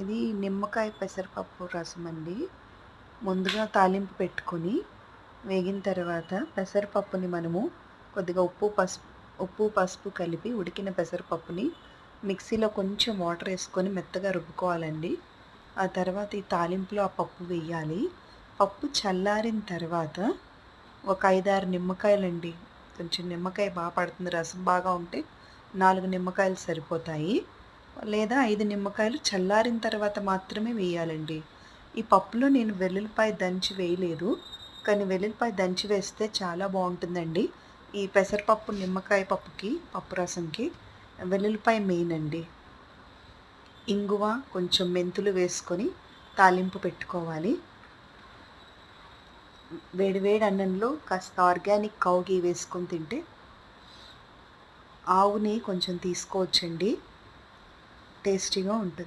ఇది నిమ్మకాయ పెసరపప్పు రసం అండి. ముందుగా తాలింపు పెట్టుకొని వేగిన తర్వాత పెసరపప్పుని మనము కొద్దిగా ఉప్పు పసుపు కలిపి ఉడికిన పెసరపప్పుని మిక్సీలో కొంచెం వాటర్ వేసుకొని మెత్తగా రుబ్బుకోవాలండి. ఆ తర్వాత ఈ తాలింపులో ఆ పప్పు వేయాలి. పప్పు చల్లారిన తర్వాత ఒక 5, 6 నిమ్మకాయలండి. కొంచెం నిమ్మకాయ బాగా పడుతుంది. రసం బాగా ఉంటే 4 నిమ్మకాయలు సరిపోతాయి. లేదా 5 నిమ్మకాయలు చల్లారిన తర్వాత మాత్రమే వేయాలండి. ఈ పప్పులో నేను వెల్లుల్లిపాయ దంచి వేయలేదు. కానీ వెల్లుల్లిపాయ దంచి వేస్తే చాలా బాగుంటుందండి. ఈ పెసరపప్పు నిమ్మకాయ పప్పుకి పప్పు రసంకి వెల్లుల్లిపాయ మెయిన్ అండి. ఇంగువ కొంచెం మెంతులు వేసుకొని తాలింపు పెట్టుకోవాలి. వేడివేడి అన్నంలో కాస్త ఆర్గానిక్ కౌ ఘీ వేసుకొని తింటే, ఆవు నెయ్యి కొంచెం తీసుకోవచ్చండి, టేస్టీగా ఉంటుంది.